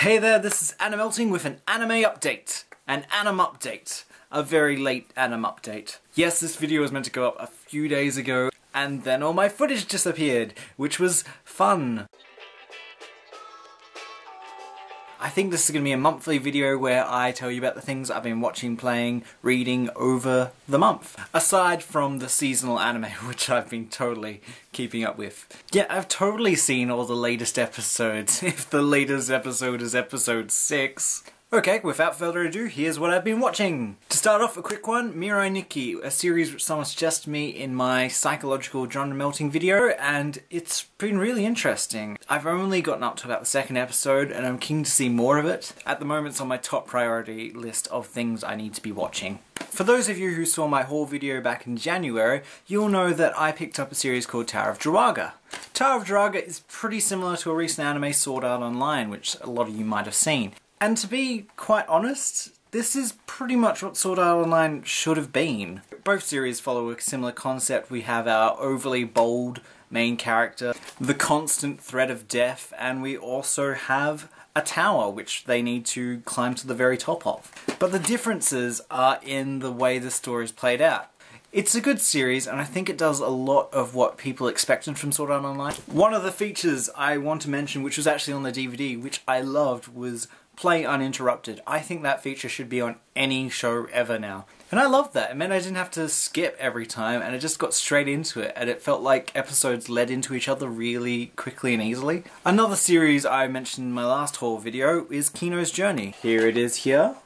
Hey there, this is Animelting with an anime update. An anim update. A very late anim update. Yes, this video was meant to go up a few days ago, and then all my footage disappeared, which was fun. I think this is going to be a monthly video where I tell you about the things I've been watching, playing, reading over the month. Aside from the seasonal anime, which I've been totally keeping up with. Yeah, I've totally seen all the latest episodes, if the latest episode is episode 6. Okay, without further ado, here's what I've been watching. To start off, a quick one, Mirai Nikki, a series which someone suggested me in my psychological genre melting video, and it's been really interesting. I've only gotten up to about the second episode, and I'm keen to see more of it. At the moment, it's on my top priority list of things I need to be watching. For those of you who saw my haul video back in January, you'll know that I picked up a series called Tower of Druaga. Tower of Druaga is pretty similar to a recent anime, Sword Art Online, which a lot of you might have seen. And to be quite honest, this is pretty much what Sword Art Online should have been. Both series follow a similar concept. We have our overly bold main character, the constant threat of death, and we also have a tower which they need to climb to the very top of. But the differences are in the way the story is played out. It's a good series, and I think it does a lot of what people expected from Sword Art Online. One of the features I want to mention, which was actually on the DVD, which I loved, was Play Uninterrupted. I think that feature should be on any show ever now. And I loved that. It meant I didn't have to skip every time, and I just got straight into it, and it felt like episodes led into each other really quickly and easily. Another series I mentioned in my last haul video is Kino's Journey. Here it is here.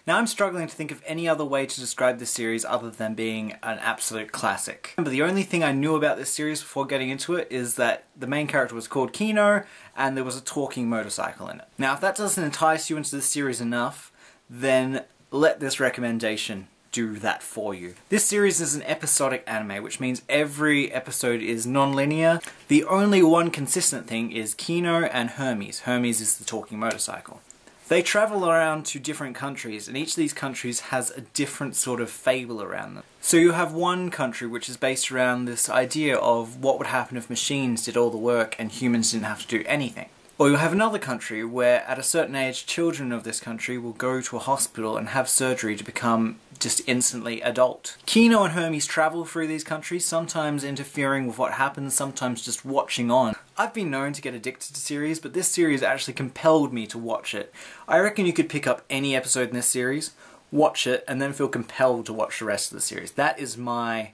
Now I'm struggling to think of any other way to describe this series other than being an absolute classic. But the only thing I knew about this series before getting into it is that the main character was called Kino and there was a talking motorcycle in it. Now if that doesn't entice you into this series enough, then let this recommendation do that for you. This series is an episodic anime, which means every episode is non-linear. The only one consistent thing is Kino and Hermes. Hermes is the talking motorcycle. They travel around to different countries, and each of these countries has a different sort of fable around them. So you have one country which is based around this idea of what would happen if machines did all the work and humans didn't have to do anything. Or you'll have another country where at a certain age children of this country will go to a hospital and have surgery to become just instantly adult. Kino and Hermes travel through these countries, sometimes interfering with what happens, sometimes just watching on. I've been known to get addicted to series, but this series actually compelled me to watch it. I reckon you could pick up any episode in this series, watch it, and then feel compelled to watch the rest of the series. That is my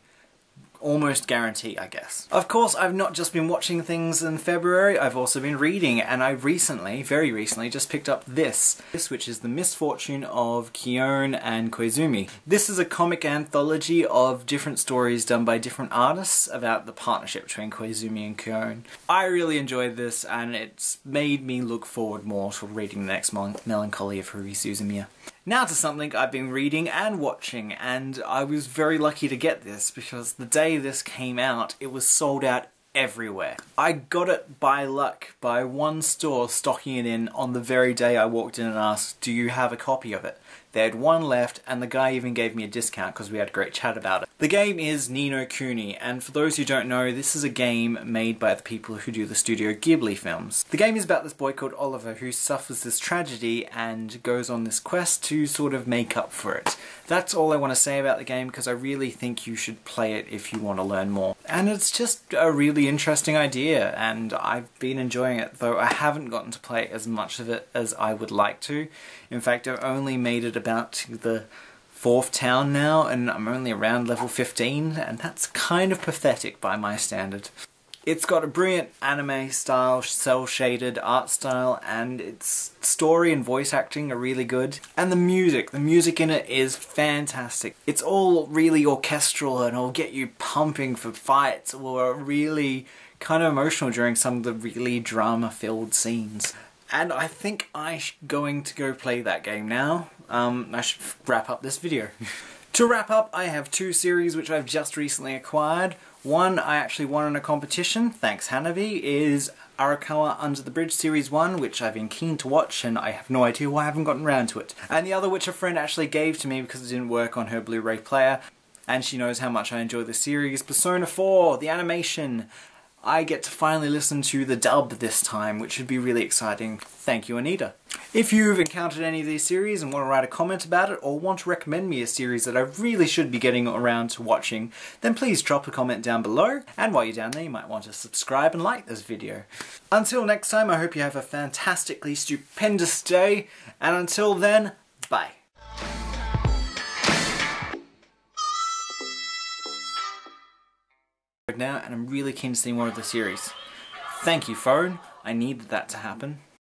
almost guarantee, I guess. Of course, I've not just been watching things in February, I've also been reading, and I recently, very recently, just picked up this, which is the Misfortune of Kyon and Koizumi. This is a comic anthology of different stories done by different artists about the partnership between Koizumi and Kyon. I really enjoyed this, and it's made me look forward more to reading the next Melancholy of Haruhi Suzumiya. Now to something I've been reading and watching, and I was very lucky to get this because the day this came out, it was sold out everywhere. I got it by luck, by one store stocking it in on the very day I walked in and asked, do you have a copy of it? They had one left, and the guy even gave me a discount because we had a great chat about it. The game is Ni no Kuni, and for those who don't know, this is a game made by the people who do the Studio Ghibli films. The game is about this boy called Oliver who suffers this tragedy and goes on this quest to sort of make up for it. That's all I want to say about the game because I really think you should play it if you want to learn more. And it's just a really interesting idea, and I've been enjoying it, though I haven't gotten to play as much of it as I would like to. In fact, I've only made it about to the 4th town now, and I'm only around level 15, and that's kind of pathetic by my standard. It's got a brilliant anime style, cel-shaded art style, and its story and voice acting are really good. And the music in it is fantastic. It's all really orchestral and it'll get you pumping for fights, or really kind of emotional during some of the really drama-filled scenes. And I think I'm going to go play that game now. I should wrap up this video. To wrap up, I have 2 series which I've just recently acquired. One I actually won in a competition, thanks Hanabi, is Arakawa Under the Bridge Series 1, which I've been keen to watch and I have no idea why I haven't gotten around to it. And the other which a friend actually gave to me because it didn't work on her Blu-ray player, and she knows how much I enjoy the series, Persona 4, the animation. I get to finally listen to the dub this time, which would be really exciting. Thank you, Anita. If you've encountered any of these series and want to write a comment about it, or want to recommend me a series that I really should be getting around to watching, then please drop a comment down below, and while you're down there you might want to subscribe and like this video. Until next time, I hope you have a fantastically stupendous day, and until then, bye. Now, and I'm really keen to see more of the series. Thank you, phone. I needed that to happen.